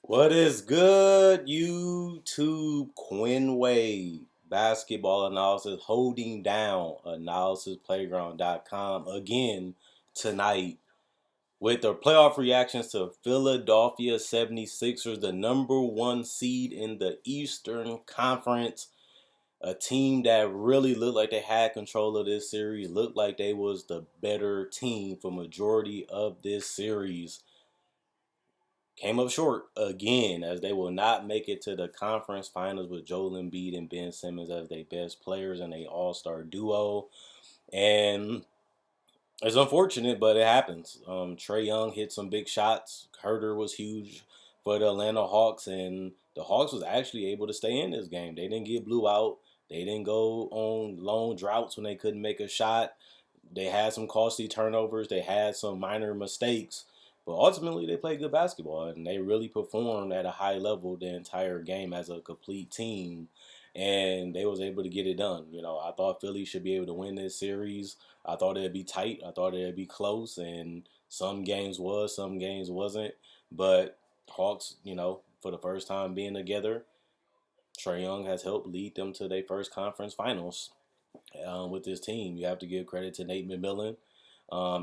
What is good, YouTube? Quinn Wade, basketball analysis, holding down analysisplayground.com again tonight with the playoff reactions to Philadelphia 76ers, the number one seed in the Eastern Conference. A team that really looked like they had control of this series, looked like they was the better team for majority of this series. Came up short again as they will not make it to the conference finals with Joel Embiid and Ben Simmons as their best players and a all-star duo. And it's unfortunate, but it happens. Trae Young hit some big shots. Herter was huge for the Atlanta Hawks, and the Hawks was actually able to stay in this game. They didn't get blew out. They didn't go on long droughts when they couldn't make a shot. They had some costly turnovers. They had some minor mistakes. But ultimately, they played good basketball, and they really performed at a high level the entire game as a complete team. And they was able to get it done. I thought Philly should be able to win this series. I thought it'd be tight. I thought it'd be close, and some games was, some games wasn't. But Hawks, for the first time being together, Trae Young has helped lead them to their first conference finals with this team. You have to give credit to Nate McMillan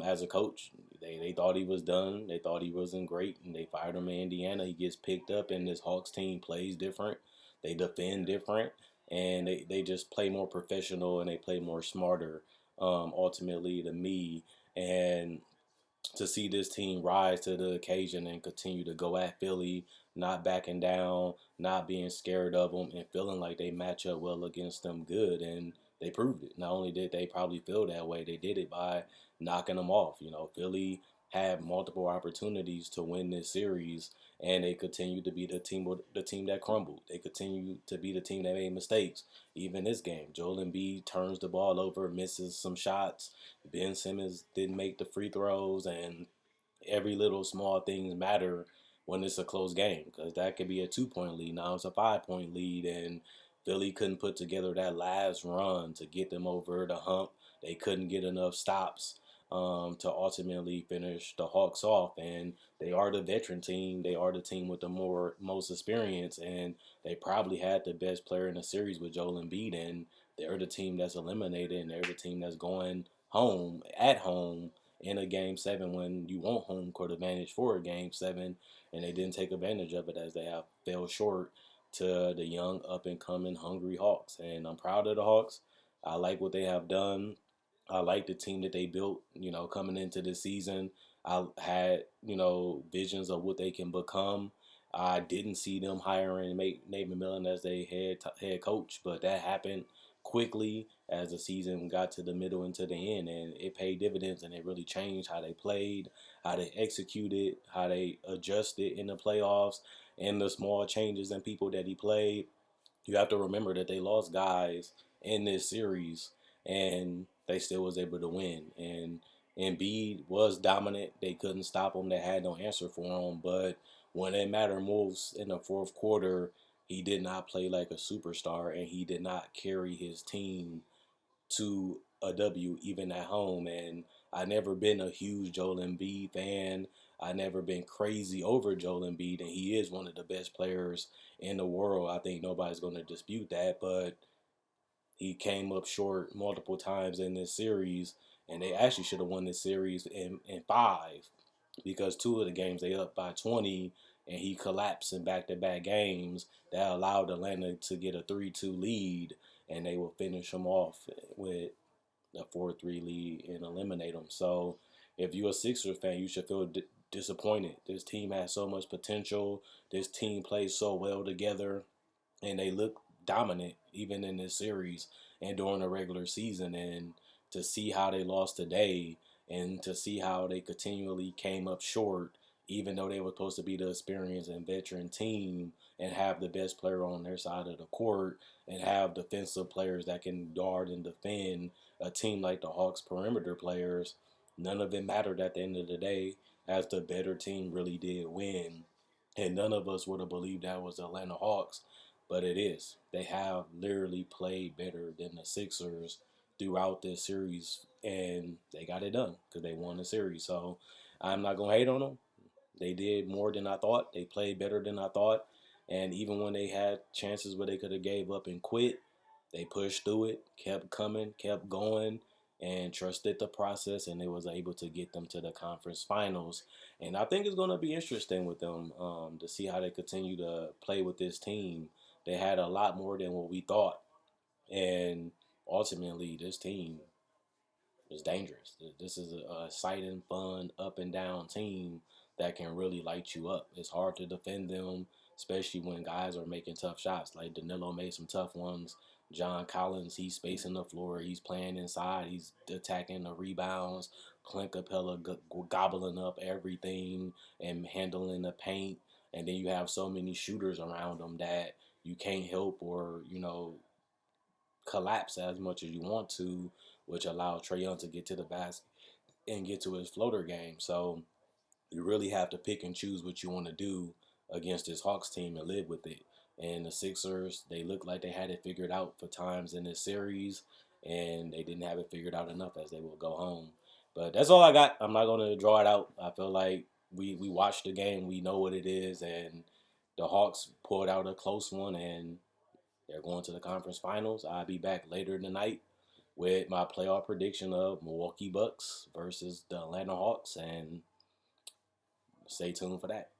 as a coach. They thought he was done. They thought he wasn't great, and they fired him in Indiana. He gets picked up, and this Hawks team plays different. They defend different, and they just play more professional and they play more smarter. Ultimately, to me, and to see this team rise to the occasion and continue to go at Philly, not backing down, not being scared of them, and feeling like they match up well against them good. And they proved it. Not only did they probably feel that way, they did it by knocking them off. Philly had multiple opportunities to win this series, and they continued to be the team that crumbled. They continued to be the team that made mistakes. Even this game, Joel Embiid turns the ball over, misses some shots. Ben Simmons didn't make the free throws, and every little small things matter when it's a close game because that could be a 2 point lead. Now it's a 5 point lead, and Philly couldn't put together that last run to get them over the hump. They couldn't get enough stops to ultimately finish the Hawks off. And they are the veteran team. They are the team with the most experience, and they probably had the best player in the series with Joel Embiid. And they're the team that's eliminated, and they're the team that's going home at home in a game seven when you want home court advantage for a game seven, and they didn't take advantage of it as they have fell short to the young up and coming hungry Hawks. And I'm proud of the Hawks. I like what they have done. I like the team that they built, coming into the season. I had, visions of what they can become. I didn't see them hiring Nate McMillan as their head coach, but that happened quickly as the season got to the middle and to the end, and it paid dividends, and it really changed how they played, how they executed, how they adjusted in the playoffs, and the small changes and people that he played. You have to remember that they lost guys in this series, and they still was able to win. And Embiid was dominant. They couldn't stop him. They had no answer for him. But when it mattered most in the fourth quarter, he did not play like a superstar, and he did not carry his team to a W even at home. And I never been a huge Joel Embiid fan. I never been crazy over Joel Embiid, and he is one of the best players in the world. I think nobody's going to dispute that, but he came up short multiple times in this series, and they actually should have won this series in five because two of the games they up by 20, and he collapsed in back-to-back games that allowed Atlanta to get a 3-2 lead, and they will finish them off with a 4-3 lead and eliminate them. So if you're a Sixers fan, you should feel disappointed. This team has so much potential. This team plays so well together, and they look dominant even in this series and during the regular season. And to see how they lost today, and to see how they continually came up short, even though they were supposed to be the experienced and veteran team and have the best player on their side of the court and have defensive players that can guard and defend a team like the Hawks perimeter players, none of it mattered at the end of the day as the better team really did win. And none of us would have believed that was the Atlanta Hawks, but it is. They have literally played better than the Sixers throughout this series, and they got it done because they won the series. So I'm not gonna hate on them. They did more than I thought. They played better than I thought. And even when they had chances where they could have gave up and quit, they pushed through it, kept coming, kept going, and trusted the process, and they was able to get them to the conference finals. And I think it's going to be interesting with them to see how they continue to play with this team. They had a lot more than what we thought, and ultimately, this team is dangerous. This is a exciting, fun, up and down team that can really light you up. It's hard to defend them, especially when guys are making tough shots. Like Danilo made some tough ones. John Collins, he's spacing the floor. He's playing inside. He's attacking the rebounds. Clint Capella gobbling up everything and handling the paint. And then you have so many shooters around them that you can't help or, collapse as much as you want to, which allows Trae Young to get to the basket and get to his floater game. So you really have to pick and choose what you want to do against this Hawks team and live with it. And the Sixers, they look like they had it figured out for times in this series, and they didn't have it figured out enough as they will go home. But that's all I got. I'm not going to draw it out. I feel like we watched the game. We know what it is, and the Hawks pulled out a close one, and they're going to the conference finals. I'll be back later in the night with my playoff prediction of Milwaukee Bucks versus the Atlanta Hawks, and stay tuned for that.